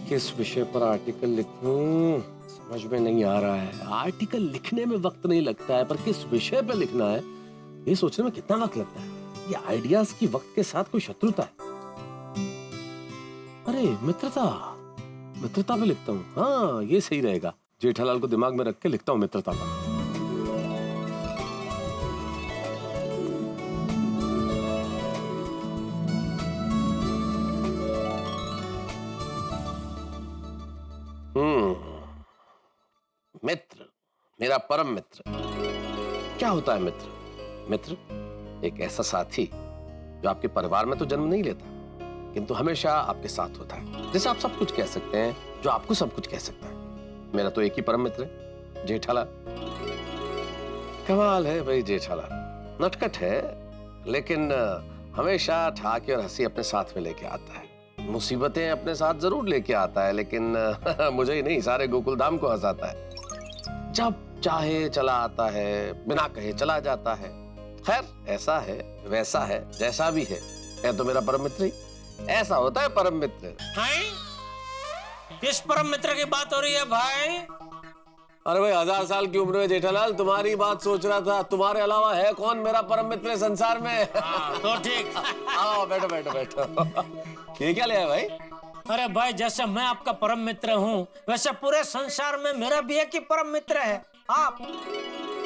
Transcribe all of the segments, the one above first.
किस विषय पर आर्टिकल लिखूं समझ में नहीं आ रहा है। आर्टिकल लिखने में वक्त नहीं लगता है, पर किस विषय पर लिखना है ये सोचने में कितना वक्त लगता है। ये आइडियाज की वक्त के साथ कोई शत्रुता है? अरे मित्रता, मित्रता पे लिखता हूँ। हाँ ये सही रहेगा। जेठालाल को दिमाग में रख के लिखता हूँ मित्रता पर। मित्र, मेरा परम मित्र। क्या होता है मित्र? मित्र एक ऐसा साथी जो आपके परिवार में तो जन्म नहीं लेता, किंतु हमेशा आपके साथ होता है। जैसे आप सब कुछ कह सकते हैं, जो आपको सब कुछ कह सकता है। मेरा तो एक ही परम मित्र है, जेठालाल। कमाल है भाई जेठालाल। नटखट है, लेकिन हमेशा ठहाके और हंसी अपने साथ में लेके आता है। मुसीबतें अपने साथ जरूर लेके आता है, लेकिन मुझे ही नहीं, सारे गोकुलधाम को हंसाता है। जब चाहे चला आता है, बिना कहे चला जाता है। खैर ऐसा है, वैसा है, जैसा भी है तो मेरा परम मित्र ही। ऐसा होता है परम मित्र। किस परम मित्र की बात हो रही है भाई? अरे भाई 1000 साल की उम्र में जेठालाल तुम्हारी बात सोच रहा था। तुम्हारे अलावा है कौन मेरा परम मित्र संसार में? तो ठीक। आओ बैठो बैठो बैठो। ये क्या ले आए भाई? अरे भाई जैसे मैं आपका परम मित्र हूँ, वैसे पूरे संसार में मेरा भी एक ही परम मित्र है, आप।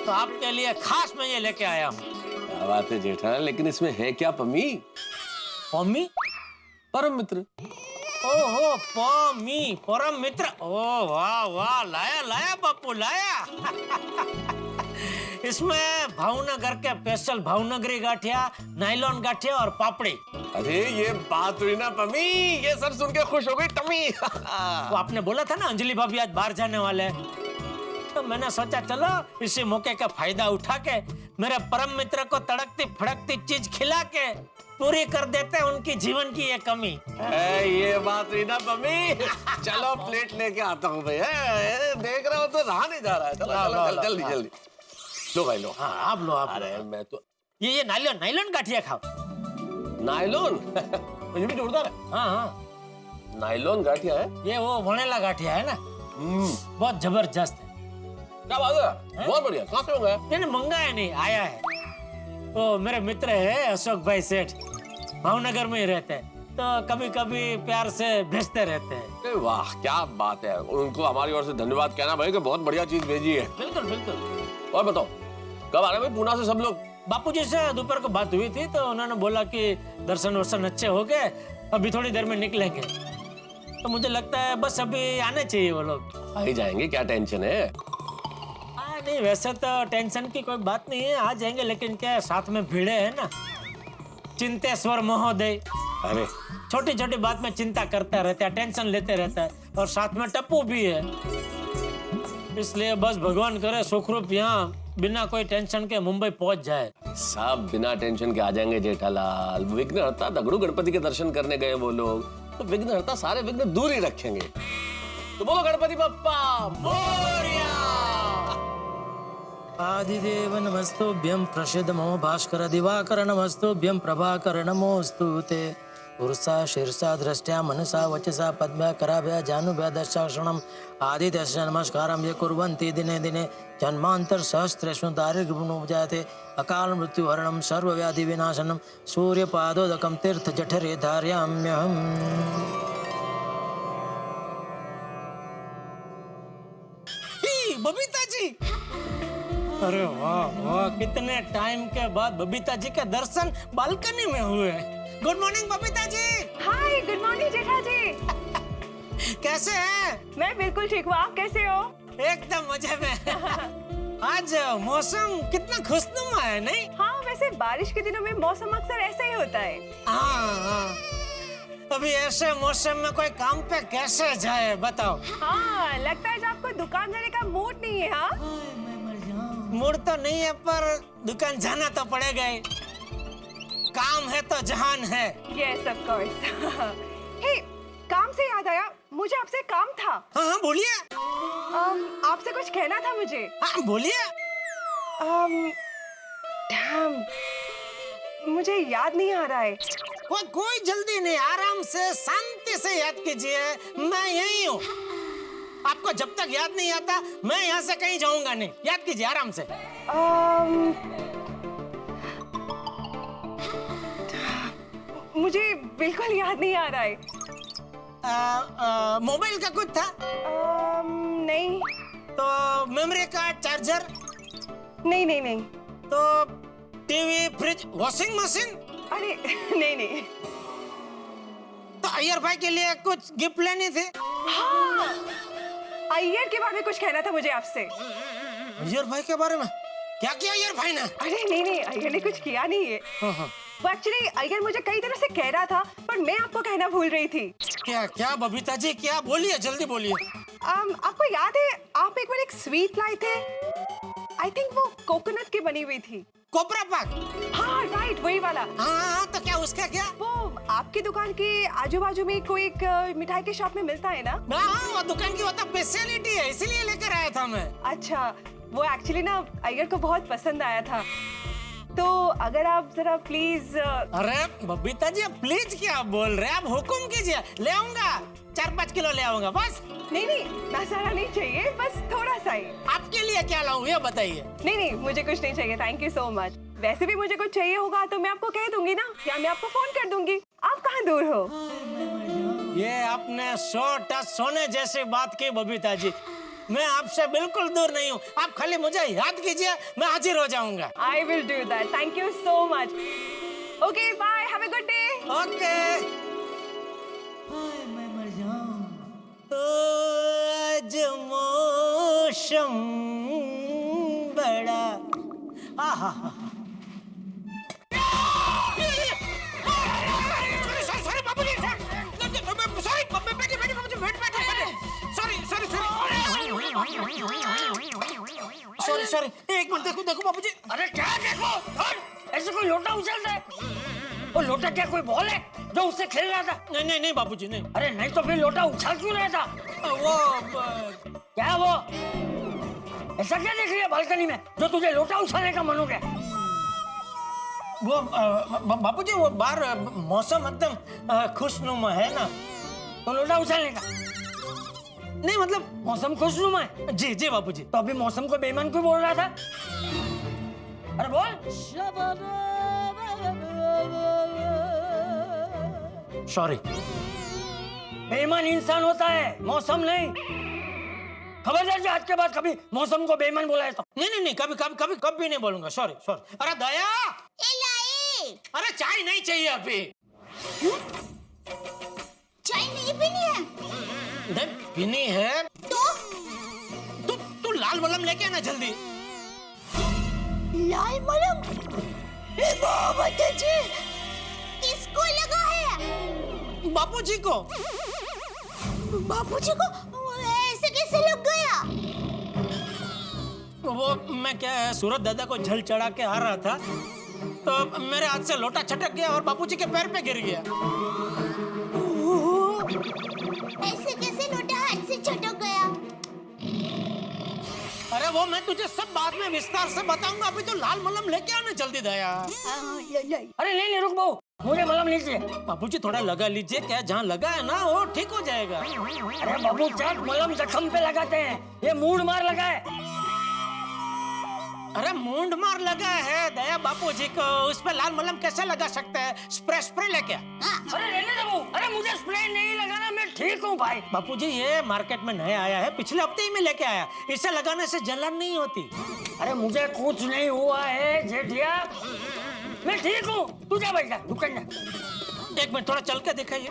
तो आपके लिए खास मैं ये लेके आया हूँ। क्या बात है जेठालाल, लेकिन इसमें है क्या पमी? पमी? परम मित्र। ओहो पमी, परम मित्र। ओ वाह वाह, लाया लाया बापू लाया। इसमें भावनगर के स्पेशल भावनगरी गाठिया, नायलॉन गाठिया और पापड़ी। अरे ये बात हुई ना पमी, ये सब सुन के खुश हो गई टमी। वो आपने बोला था ना अंजलि भाभी आज बाहर जाने वाले हैं, तो मैंने सोचा चलो इसी मौके का फायदा उठा के मेरे परम मित्र को तड़कती फड़कती चीज खिला के पूरी कर देते हैं उनकी जीवन की ये कमी। ये बात हुई ना पमी। चलो प्लेट लेके आता हूँ भाई। देख रहा हो तो रहा नहीं जा रहा है। चलो जल्दी जल्दी लो भाई लो। हाँ आप लो आप। अरे मैं तो ये नायलॉन नायलॉन गाठिया खाओ। नायलॉन? ये भी जोरदार है। हाँ हाँ नायलॉन गाठिया है? ये वो वनेला गाठिया है ना, बहुत जबरदस्त है। क्या बात है, बहुत बढ़िया। कहाँ से मंगाया? नहीं मंगाया नहीं, आया है। वो मेरे मित्र है अशोक भाई सेठ, भावनगर में ही रहते हैं, तो कभी कभी प्यार से भेजते रहते हैं। वाह क्या बात है। उनको हमारी ओर से धन्यवाद कहना भाई कि बहुत बढ़िया चीज भेजी है। बिल्कुल बिल्कुल। और बताओ कब आ रहे भाई पूना से सब लोग? बापूजी से दोपहर को बात हुई थी, तो उन्होंने बोला कि दर्शन वर्शन अच्छे हो गए, अभी थोड़ी देर में निकलेंगे। तो मुझे लगता है बस अभी आने चाहिए वो लोग। आ ही जाएंगे, क्या टेंशन है? नहीं वैसे तो टेंशन की कोई बात नहीं है, आ जाएंगे, लेकिन क्या साथ में भिड़े है ना चिंतेश्वर महोदय। अरे छोटी छोटी बात में चिंता करता रहता है, टेंशन लेते रहता है, और साथ में टप्पू भी है। इसलिए बस भगवान करे सुखरूप यहाँ बिना कोई टेंशन के मुंबई पहुंच जाए। सब बिना टेंशन के आ जाएंगे जेठालाल। विघ्नहर्ता दगड़ू गणपति के दर्शन करने गए वो लोग, तो विघ्नहर्ता सारे विघ्न दूर ही रखेंगे। तो बोलो गणपति बप्पा मोरया। आदिदेव नमस्तुभ्यं, प्रसिद्धमो भास्कर दिवाकर नमस्तुभ्यं, प्रभाकर नमोस्तुते। पुरुषा शीर्षा दृष्टया मनसा वचसा पद्मकराभ्या जानुभ्या दशाक्षणम् आदित्यस्य नमस्कारं ये कुर्वन्ति दिने दिने जन्मांतर सहस्रेषु दारिद्र्यमुपजायते। अकाल मृत्युहरणं सर्वव्याधि विनाशनं सूर्यपादोदकं तीर्थ जठरे धारयाम्यहम्। बबीता जी, अरे वाह वाह, कितने टाइम के बाद बबीता जी के दर्शन बालकनी में हुए। Good morning Babita ji. Hi good morning जेठा जी। कैसे हैं? मैं बिल्कुल ठीक हूँ, आप कैसे हो? एकदम मजे में। आज मौसम कितना खुशनुमा है नहीं? हाँ वैसे बारिश के दिनों में मौसम अक्सर ऐसा ही होता है। हाँ, अभी ऐसे मौसम में कोई काम पे कैसे जाए बताओ। हाँ लगता है आपको दुकान जाने का मूड नहीं है। हाँ मूड तो नहीं है, पर दुकान जाना तो पड़ेगा ही। काम है तो जहान है। Yes of course. हे काम से याद आया, मुझे आपसे काम था। हाँ हाँ बोलिए। आपसे कुछ कहना था मुझे। हाँ बोलिए। डैम, मुझे याद नहीं आ रहा है। कोई जल्दी नहीं, आराम से शांति से याद कीजिए, मैं यही हूँ। आपको जब तक याद नहीं आता मैं यहाँ से कहीं जाऊंगा नहीं। याद कीजिए आराम से। मुझे बिल्कुल याद नहीं आ रहा है। मोबाइल का कुछ था? नहीं। तो मेमोरी कार्ड, चार्जर? नहीं नहीं नहीं। तो टीवी, फ्रिज, वॉशिंग मशीन? अरे नहीं नहीं। तो अय्यर भाई के लिए कुछ गिफ्ट लेनी थी? हाँ, अय्यर के बारे में कुछ कहना था मुझे आपसे। अय्यर भाई के बारे में? क्या किया अय्यर भाई ने? अरे नहीं नहीं, अय्यर ने कुछ किया नहीं है। वो एक्चुअली अय्यर मुझे कई दिनों से कह रहा था, पर मैं आपको कहना भूल रही थी। क्या क्या बबीता जी, क्या? बोलिए, जल्दी बोलिए। आपको याद है आप एक बार एक स्वीट लाए थे? आई थिंक वो कोकोनट की बनी हुई थी। कोपरा पाक? हाँ राइट, वही वाला। हाँ, तो क्या उसका क्या? वो आपकी दुकान के आजू बाजू में कोई एक मिठाई के शॉप में मिलता है ना? हाँ, वो दुकान की वो तो स्पेशलिटी है, इसीलिए लेकर आया था मैं। अच्छा, वो एक्चुअली ना अय्यर को बहुत पसंद आया था, तो अगर आप जरा प्लीज। अरे बबीता जी, प्लीज क्या बोल रहे हैं आप? हुक्म कीजिए, ले आऊंगा। 4-5 किलो ले आऊंगा बस। नहीं नहीं, ना सारा नहीं चाहिए, बस थोड़ा सा ही। आपके लिए क्या लाऊं ये बताइए। नहीं नहीं, मुझे कुछ नहीं चाहिए, थैंक यू सो मच। वैसे भी मुझे कुछ चाहिए होगा तो मैं आपको कह दूंगी ना, या मैं आपको फोन कर दूंगी। आप कहाँ दूर हो? ये आपने 100 टच सोने जैसी बात की बबीता जी। मैं आपसे बिल्कुल दूर नहीं हूँ, आप खाली मुझे याद कीजिए, मैं हाजिर हो जाऊंगा। I will do that, thank you so much. Okay bye, have a good day. Okay. मैं मर जाऊं। आज मौसम बड़ा आहा। सॉरी बाबूजी, सॉरी, एक मिनट, देखो बाबूजी। अरे क्या देखो? ऐसे कोई लोटा उछलता है? वो लोटा क्या कोई बॉल है जो उससे खेल रहा था? नहीं बाबूजी, नहीं। अरे नहीं तो फिर लोटा उछल क्यों रहा था? वो क्या वो? ऐसा क्या देख रही है बालकनी में जो तुझे लोटा उछालने का मन हो गया? वो बाबूजी, वो बाहर मौसम एकदम खुशनुमा है ना, तो लोटा उछालने का? नहीं मतलब मौसम खुशनुमा है? जी जी बाबूजी। तो अभी मौसम को बेईमान क्यों बोल रहा था? अरे बोल। सॉरी। बेईमान इंसान होता है, मौसम नहीं। खबरदार जो आज के बाद कभी मौसम को बेईमान बोला है तो। नहीं, कभी नहीं बोलूंगा। सॉरी। अरे दया, अरे चाय नहीं चाहिए अभी। चाय नहीं पीनी है? नहीं पीनी है तो तू लाल मलम लेके आना जल्दी। लाल मलम? बाबा जी, किसको लगा है? बापूजी को। बापूजी को ऐसे कैसे लग गया? वो मैं क्या है, सूरत दादा को झल चढ़ा के आ रहा था, तो मेरे हाथ से लोटा छटक गया और बापूजी के पैर पे गिर गया। ऐसे कैसे लोटा हाथ से छटक गया? अरे वो मैं तुझे सब बाद में विस्तार से बताऊंगा, अभी तो लाल मलम लेके आना जल्दी दया। अरे नहीं रुक बहू, मुझे मलम लीजिए। बापूजी थोड़ा लगा लीजिए, क्या जहाँ लगा है ना वो ठीक हो जाएगा। अरे बाबू चाट मलम जख्म पे लगाते हैं, ये मूड मार लगा है। अरे मूंड मार लगा है दया बापूजी को, उस पे लाल मलम कैसे लगा सकते हैं? स्प्रे लेके। अरे रहने दो बहू, अरे मुझे स्प्रे नहीं लगाना, मैं ठीक हूँ भाई। बापूजी ये मार्केट में नया आया है, पिछले हफ्ते ही में लेके आया, इसे लगाने से जलन नहीं होती। अरे मुझे कुछ नहीं हुआ है जेठिया, मैं ठीक हूँ। तू जा भाई, जा दुकान जा। एक मिनट, थोड़ा चल के दिखाइए।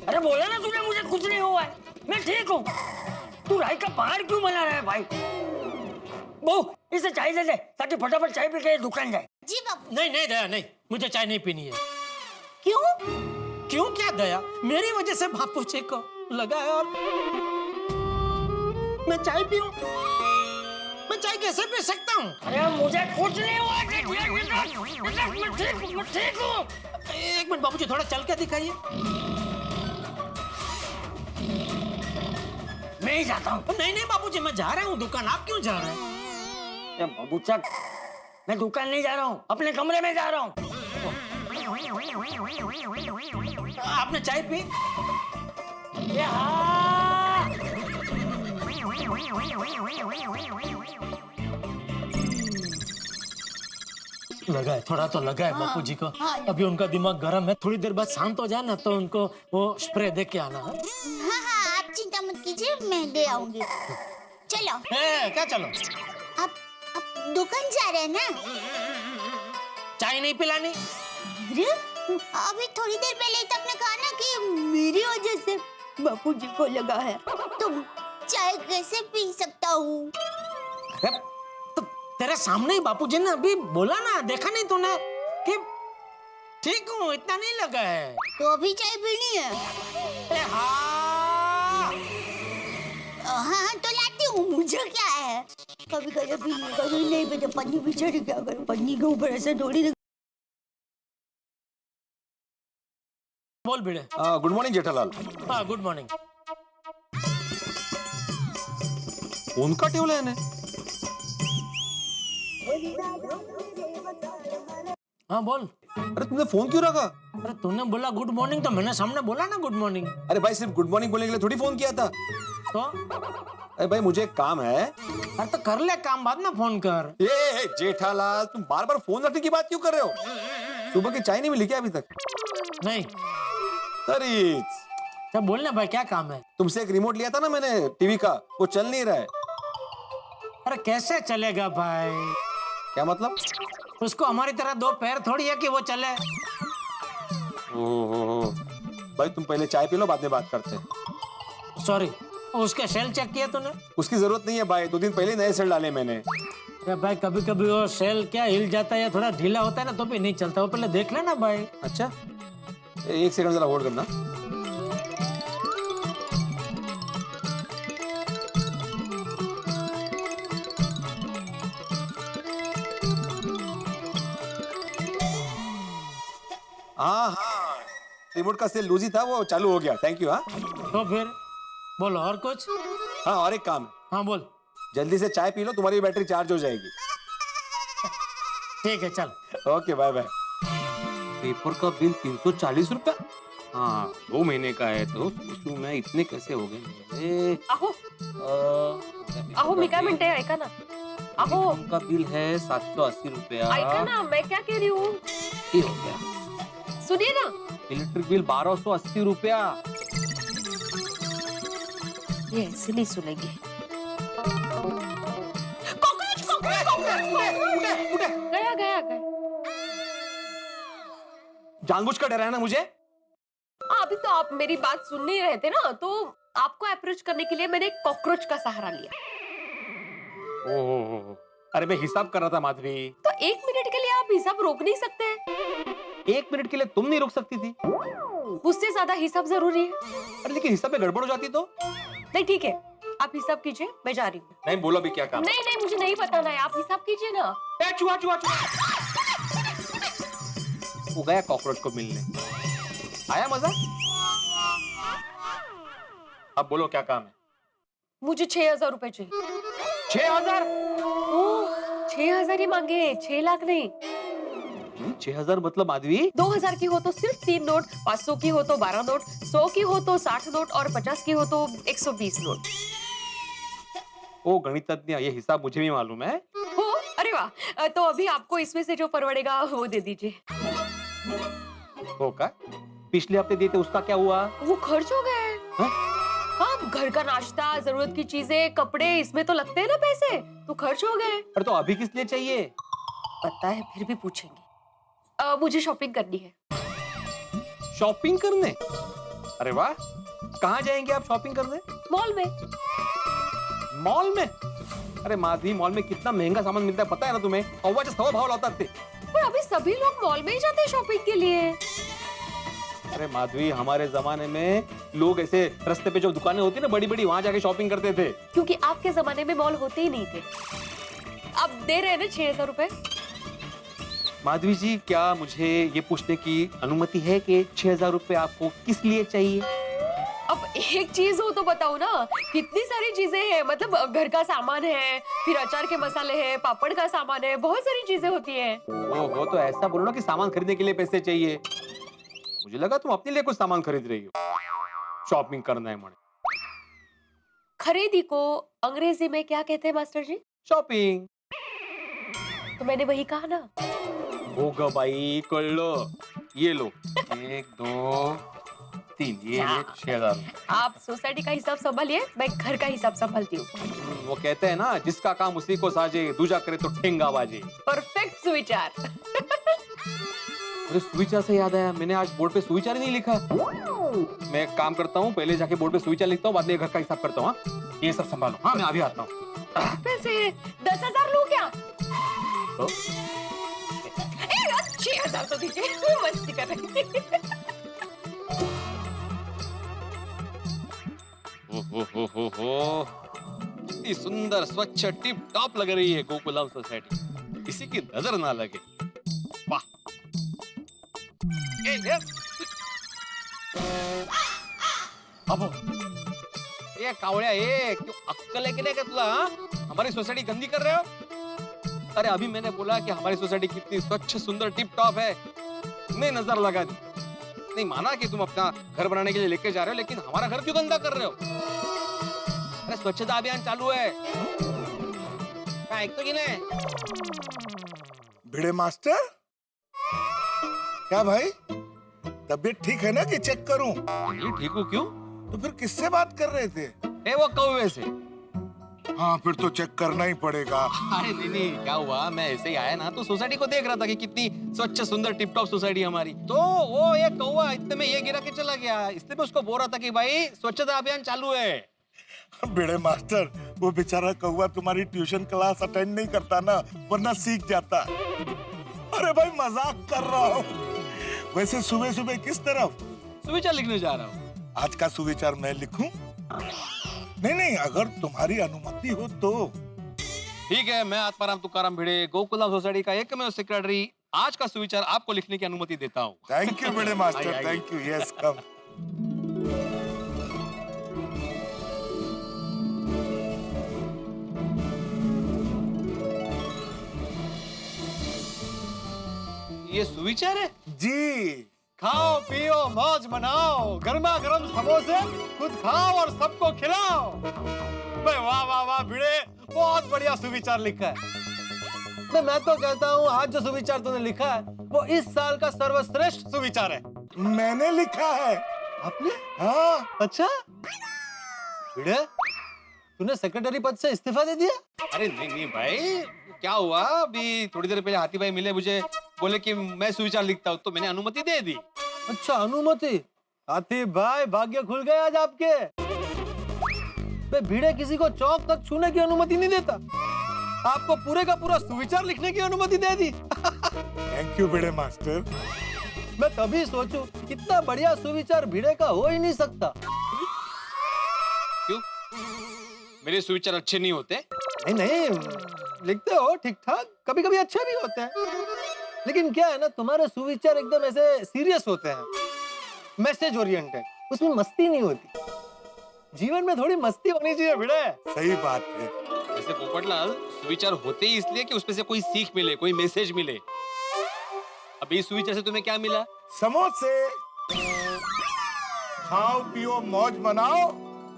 अरे बोला ना तुझे मुझे कुछ नहीं हुआ है, मैं ठीक हूँ। तू राई का पहाड़ क्यों बना रहा है भाई? बहू इसे चाय दे दे ताकि फटाफट चाय पी के दुकान जाए। जी बाबू। नहीं दया, नहीं, मुझे चाय नहीं पीनी है। क्यों? क्यों क्या दया? मेरी वजह से बापूजी को लगा है और मैं चाय पीऊं? मैं चाय कैसे पी सकता हूँ? अरे मुझे कुछ नहीं हुआ जेठिया, मैं ठीक हूँ। एक मिनट बाबूजी, थोड़ा चल के दिखाइए। मैं ही जाता हूँ। नहीं बाबूजी, मैं जा रहा हूँ दुकान, आप क्यों जा रहे हैं? बाबू चक, मैं दुकान नहीं जा रहा हूँ, अपने कमरे में जा रहा हूँ। आपने चाय पी? ये हाँ। लगा है, थोड़ा तो लगा है बापू जी को। अभी उनका दिमाग गर्म है, थोड़ी देर बाद शांत हो जाए ना तो उनको वो स्प्रे दे के आना। हाँ हाँ, आप चिंता मत कीजिए, मैं दे आऊंगी। चलो। क्या चलो? आप दुकान जा रहे हैं ना? चाय नहीं पिलानी? अरे, अभी थोड़ी देर पहले तक ने कहा ना कि मेरी वजह से बापू जी को लगा है, तो चाय कैसे पी सकता हूँ? तो तेरे सामने ही बापूजी ने अभी बोला ना, देखा नहीं तूने कि ठीक हूँ, इतना नहीं लगा है। तो अभी चाय पीनी है? हाँ। हाँ तो लाती हूँ, मुझे क्या है? कभी कभी नहीं पता, पन्नी बिछड़ी क्या करूँ? पन्नी के ऊपर ऐसे थोड़ी। बोल भिड़े। Good morning Jethalal. हाँ गुड मॉर्निंग। उनका टेबल है ना? हाँ बोल। अरे तुमने फोन क्यों रखा? अरे तूने बोला गुड मॉर्निंग तो मैंने सामने बोला ना गुड मॉर्निंग। अरे भाई सिर्फ गुड मॉर्निंग बोलने के लिए थोड़ी फोन किया था। तो अरे भाई मुझे एक काम है। अरे तो कर ले काम, बाद में फोन कर। ये जेठालाल, तुम बार बार फोन रखने की बात क्यों कर रहे हो? सुबह की चाय नहीं मिली क्या अभी तक? नहीं। अरे तो बोलना भाई क्या काम है? तुमसे एक रिमोट लिया था ना मैंने टीवी का, वो चल नहीं रहा है। अरे कैसे चलेगा भाई? क्या मतलब? उसको हमारी तरह दो पैर थोड़ी है कि वो चले। ओहो भाई, तुम पहले चाय पी लो, बाद में बात करते हैं। सॉरी, उसके सेल चेक किया तूने? उसकी जरूरत नहीं है भाई, 2 दिन पहले नए सेल डाले मैंने। अरे भाई कभी कभी वो सेल क्या हिल जाता है या थोड़ा ढीला होता है ना तो भी नहीं चलता, वो पहले देख लेना भाई। अच्छा, 1 सेकंड जरा होल्ड करना। हाँ, रिमोट का सेल लूज ही था, वो चालू हो गया। Thank you. हाँ तो फिर बोलो और कुछ? हाँ, और एक काम है। हाँ बोल। जल्दी से चाय पी लो, तुम्हारी बैटरी चार्ज हो जाएगी। ठीक है चल। Okay bye bye. पेपर का बिल 340 रुपया। हाँ 2 महीने का है तो सोचूं मैं इतने कैसे हो गए। अहो मी काय म्हणते ऐका ना। अहो उनका बिल है 780 रुपया। ऐका ना, मैं क्या कह रही हूँ, ये हो गया। सुनिए ना। इलेक्ट्रिक बिल 1280 रुपया। ये ऐसे नहीं सुनेंगे। गया गया गया। जानबूझकर डराया ना मुझे? अभी तो आप मेरी बात सुन नहीं रहे थे ना, तो आपको अप्रोच करने के लिए मैंने एक कॉकरोच का सहारा लिया। ओह, अरे मैं हिसाब कर रहा था माधवी। तो 1 मिनट के लिए आप हिसाब रोक नहीं सकते? 1 मिनट के लिए तुम नहीं रुक सकती थी? उससे ज्यादा हिसाब जरूरी है। अरे लेकिन हिसाब में गड़बड़ हो जाती तो? नहीं ठीक है, आप हिसाब कीजिए, मैं जा रही हूँ। नहीं बोलो अभी क्या काम? नहीं नहीं, मुझे नहीं बताना है, आप हिसाब कीजिए ना। चुहा चुहा चुहा। वो गया कॉकरोच को मिलने। आया मजा? अब बोलो क्या काम है? मुझे 6,000 रुपए चाहिए। 6,000? ओह, 6,000 ही मांगे, 6 लाख नहीं। 6,000 मतलब माधवी? 2,000 की हो तो सिर्फ 3 नोट, 500 की हो तो 12 नोट, 100 की हो तो 60 नोट और 50 की हो तो 120 नोट। ओ गणितज्ञ, ये हिसाब मुझे भी मालूम है। हो, अरे वाह, तो अभी आपको इसमें से जो परवड़ेगा वो दे दीजिए। हो का? पिछले हफ्ते दिए थे, उसका क्या हुआ? वो खर्च हो गए। हाँ? हाँ, घर का नाश्ता, जरूरत की चीजें, कपड़े, इसमें तो लगते हैं ना पैसे, तो खर्च हो गए। अरे तो अभी किस लिए चाहिए? पता है, फिर भी पूछेंगे। मुझे शॉपिंग करनी है। शॉपिंग करने? अरे वाह, कहाँ जाएंगे आप शॉपिंग करने? मॉल में। मॉल में? अरे माधवी, मॉल में कितना महंगा सामान मिलता है पता है ना तुम्हें? और सवा भाव लाता थे। पर अभी सभी लोग मॉल में ही जाते हैं शॉपिंग के लिए। अरे माधवी, हमारे जमाने में लोग ऐसे रास्ते पे जो दुकानें होती है ना बड़ी बड़ी, वहां जाके शॉपिंग करते थे। क्योंकि आपके जमाने में मॉल होते ही नहीं थे। अब दे रहे हैं ना 6,000 रुपए। माधवी जी, क्या मुझे ये पूछने की अनुमति है कि 6,000 रुपए आपको किस लिए चाहिए? अब एक चीज हो तो बताओ ना, कितनी सारी चीजें हैं, मतलब घर का सामान है, फिर अचार के मसाले हैं, पापड़ का सामान है, बहुत सारी चीजें होती है। वो तो ऐसा बोलो ना कि सामान खरीदने के लिए पैसे चाहिए। मुझे लगा तुम अपने लिए कुछ सामान खरीद रही हो, शॉपिंग करना है मुझे। खरीदी को अंग्रेजी में क्या कहते हैं मास्टर जी? शॉपिंग। तो मैंने वही कहा ना। होगा भाई, कर लो। ये लो, 1 2 3, ये 6,000। आप सोसाइटी का हिसाब संभालिए, मैं घर का हिसाब संभालती हूँ। वो कहते हैं ना, जिसका काम उसी को साजे, दूजा करे तो ठेंगा बाजे। परफेक्ट सुविचार। अरे सुविचार से याद आया, मैंने आज बोर्ड पे सुविचार ही नहीं लिखा। मैं एक काम करता हूँ, पहले जाके बोर्ड पे सुविचार लिखता हूँ, बाद में घर का हिसाब करता हूँ। हाँ? ये सब संभालो। हाँ, मैं अभी आता हूँ। पैसे 10,000 लूं क्या? तो? 6,000 तो दीजिए, मस्ती कर रही थी। हो कितनी सुंदर, स्वच्छ, टिप टॉप लग रही है गोकुलम सोसाइटी, किसी की नजर ना लगे। वाह। अबो, ये कावड़िया, ये क्यों अक्कल है कि नहीं तुला? हाँ? हमारी सोसाइटी गंदी कर रहे हो? अरे अभी मैंने बोला कि हमारी सोसाइटी कितनी स्वच्छ, सुंदर, टिप टॉप है, नहीं नजर लगा दी। नहीं माना कि तुम अपना घर बनाने के लिए लेके जा रहे हो, लेकिन हमारा घर क्यों गंदा कर रहे हो? अरे स्वच्छता अभियान चालू है, एक तो कि नहीं? भिड़े मास्टर, क्या भाई तबीयत ठीक है ना कि चेक करूं? नहीं ठीक हूँ। क्यों? तो फिर किससे बात कर रहे थे? वो कौवे से। हाँ फिर तो चेक करना ही पड़ेगा। अरे नहीं, क्या हुआ, मैं ऐसे ही आया ना तो सोसाइटी को देख रहा था कि कितनी स्वच्छ, सुंदर, टिप टॉप सोसाइटी हमारी। तो वो एक कौवा इतने में ये गिरा के चला गया, इसलिए मैं उसको बोल रहा था कि भाई स्वच्छता अभियान चालू है। भिड़े मास्टर, वो बेचारा कौवा तुम्हारी ट्यूशन क्लास अटेंड नहीं करता ना, वरना सीख जाता। अरे भाई मजाक कर रहा हूँ। वैसे सुबह सुबह किस तरफ? सुविचार लिखने जा रहा हूँ। आज का सुविचार मैं लिखूं? नहीं, अगर तुम्हारी अनुमति हो तो। ठीक है, मैं आत्माराम तुकाराम भिड़े, गोकुलम सोसाइटी का एकमेव सेक्रेटरी, आज का सुविचार आपको लिखने की अनुमति देता हूँ। Thank you Bhide master, thank you. Yes come. ये सुविचार है जी। खाओ पियो मौज मनाओ, गर्मा गर्म समोसे खुद खाओ और सबको खिलाओ। वाह वाह वाह भिड़े, बहुत बढ़िया सुविचार लिखा है। मैं तो कहता हूँ आज जो सुविचार तूने लिखा है वो इस साल का सर्वश्रेष्ठ सुविचार है। मैंने लिखा है। आपने? हाँ। अच्छा भिड़े, तूने सेक्रेटरी पद से इस्तीफा दे दिया? अरे नहीं भाई, क्या हुआ, अभी थोड़ी देर पहले हाथी भाई मिले, मुझे बोले कि मैं सुविचार लिखता हूँ तो मैंने अनुमति दे दी। अच्छा अनुमति? हाथी भाई भाग्य खुल गया आज आपके। भिड़े किसी को चौक तक छूने की अनुमति नहीं देता, आपको पूरे का पूरा सुविचार लिखने की अनुमति दे दी। Thank you Bhide master. मैं तभी सोचूं कितना बढ़िया सुविचार भिड़े का हो ही नहीं सकता। क्यों? मेरे सुविचार अच्छे नहीं होते? नहीं, लिखते हो ठीक ठाक, कभी कभी अच्छे भी होते हैं, लेकिन क्या है ना, तुम्हारे सुविचार एकदम ऐसे सीरियस होते हैं, मैसेज ओरिएंटेड, उसमें मस्ती नहीं होती। जीवन में थोड़ी मस्ती होनी चाहिए भिड़े। सही बात है। वैसे पोपटलाल, सुविचार होते ही इसलिए कि उसमें से कोई सीख मिले, कोई मैसेज मिले। अभी इस सुविचार से तुम्हें क्या मिला? समोसे खाओ पियो मौज मनाओ,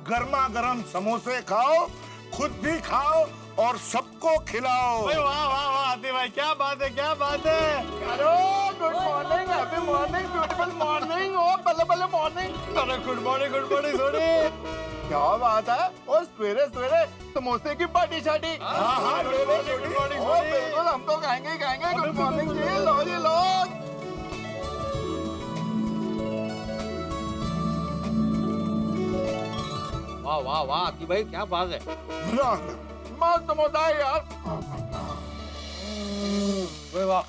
गर्मा गर्म समोसे खाओ, खुद भी खाओ और सबको खिलाओ। वाह वाह वाह हाथी भाई, क्या बात है, क्या बात है। Hello, good morning, happy morning, beautiful morning, oh बल्ले बल्ले मॉर्निंग। अरे गुड मॉर्निंग सोनी। क्या बात है, और सवेरे सवेरे समोसे की पार्टी शार्टी। हाँ, बिल्कुल हम तो खाएंगे। गुड मॉर्निंग जी, लो जी लो। वाह वाह वाह हाथी भाई, क्या बात है। मस्त समोसा है यार। वाह।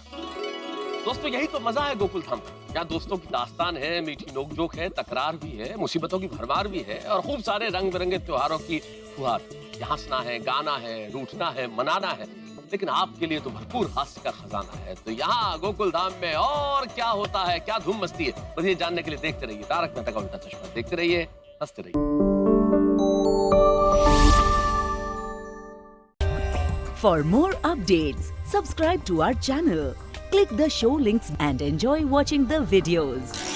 दोस्तों यही तो मजा है गोकुल धाम। यहाँ दोस्तों की दास्तान है, मीठी नोकझोंक है, तकरार भी है, मुसीबतों की भरमार भी है और खूब सारे रंग बिरंगे त्योहारों की फुहार। हंसना है, गाना है, रूठना है, मनाना है, लेकिन आपके लिए तो भरपूर हास्य का खजाना है। तो यहाँ गोकुल धाम में और क्या होता है, क्या धूम मस्ती है, बस ये जानने के लिए देखते रहिए तारक मेहता का उल्टा चश्मा। देखते रहिए हंसते रहिए। For more updates, subscribe to our channel, click the show links and enjoy watching the videos.